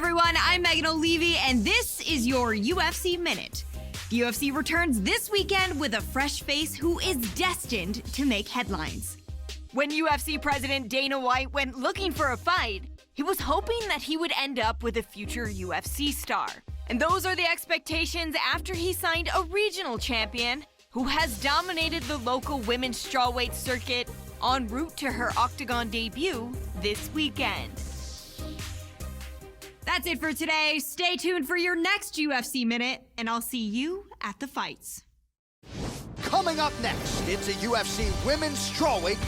everyone, I'm Megan O'Leary, and this is your UFC Minute. The UFC returns this weekend with a fresh face who is destined to make headlines. When UFC President Dana White went looking for a fight, he was hoping that he would end up with a future UFC star. And those are the expectations after he signed a regional champion who has dominated the local women's strawweight circuit en route to her Octagon debut this weekend. That's it for today. Stay tuned for your next UFC Minute, and I'll see you at the fights. Coming up next, it's a UFC women's strawweight.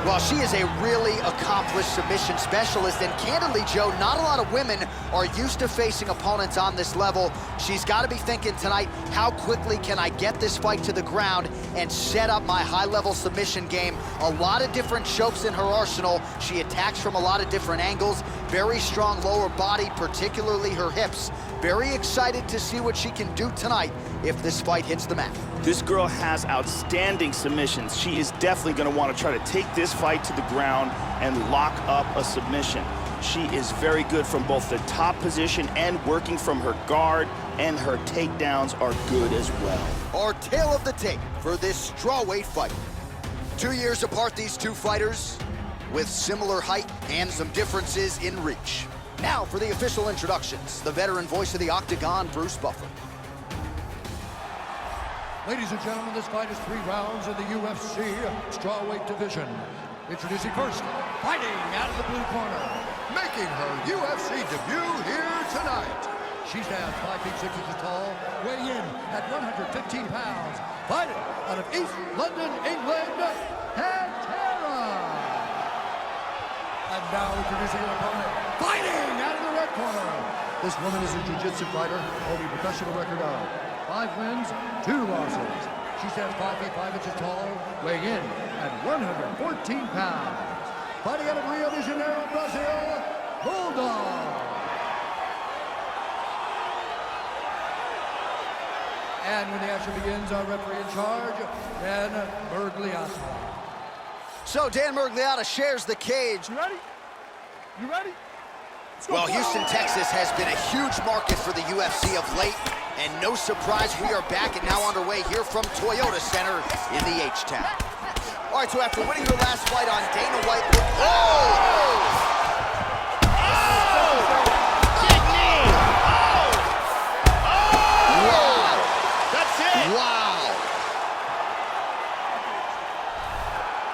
Well, she is a really accomplished submission specialist, and candidly, Joe, not a lot of women are used to facing opponents on this level. She's got to be thinking tonight, how quickly can I get this fight to the ground and set up my high-level submission game? A lot of different chokes in her arsenal. She attacks from a lot of different angles. Very strong lower body, particularly her hips. Very excited to see what she can do tonight if this fight hits the mat. This girl has outstanding submissions. She is definitely going to want to try to take this fight to the ground and lock up a submission. She is very good from both the top position and working from her guard, and her takedowns are good as well. Our tale of the tape for this strawweight fight. 2 years apart, these two fighters, with similar height and some differences in reach. Now for the official introductions, the veteran voice of the Octagon, Bruce Buffer. Ladies and gentlemen, this fight is 3 rounds in the UFC strawweight division. Introducing first, fighting out of the blue corner, making her UFC debut here tonight. She stands 5 feet 6 inches tall, weighing in at 115 pounds, fighting out of East London, England, Pantera. And now introducing her opponent, fighting out of the red corner. This woman is a jiu-jitsu fighter, holding a professional record of 5 wins, 2 losses. She stands 5 feet 5 inches tall, weighing in at 114 pounds. Fighting out of Rio de Janeiro, Brazil, Bulldog. And when the action begins, our referee in charge, Dan Mergliata. So Dan Mergliata shares the cage. You ready? You ready? Well, Houston, Texas has been a huge market for the UFC of late, and no surprise, we are back and now underway here from Toyota Center in the H-Town. All right, so after winning her last fight on Dana White, Wow! That's it! Wow!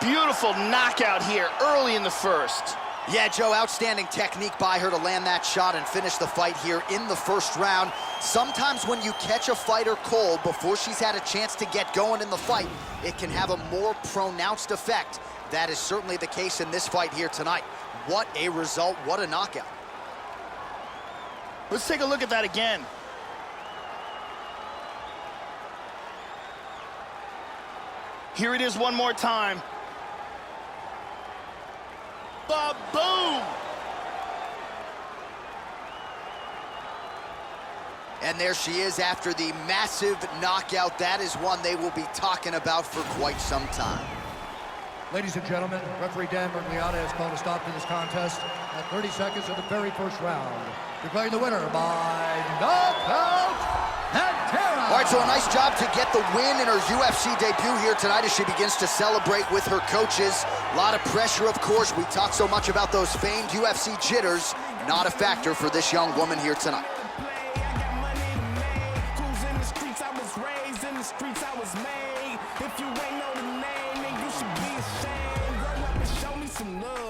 Beautiful knockout here early in the first. Yeah, Joe, outstanding technique by her to land that shot and finish the fight here in the first round. Sometimes when you catch a fighter cold before she's had a chance to get going in the fight, it can have a more pronounced effect. That is certainly the case in this fight here tonight. What a result, what a knockout. Let's take a look at that again. Here it is one more time. Ba-boom! And there she is after the massive knockout. That is one they will be talking about for quite some time. Ladies and gentlemen, referee Dan Mergliata has called a stop to this contest at 30 seconds of the very first round, declaring the winner by knockout, Pantera. All right, so a nice job to get the win in her UFC debut here tonight as she begins to celebrate with her coaches. A lot of pressure, of course. We talk so much about those famed UFC jitters. Not a factor for this young woman here tonight. If you ain't know the name, then you should be ashamed. Run up and show me some love.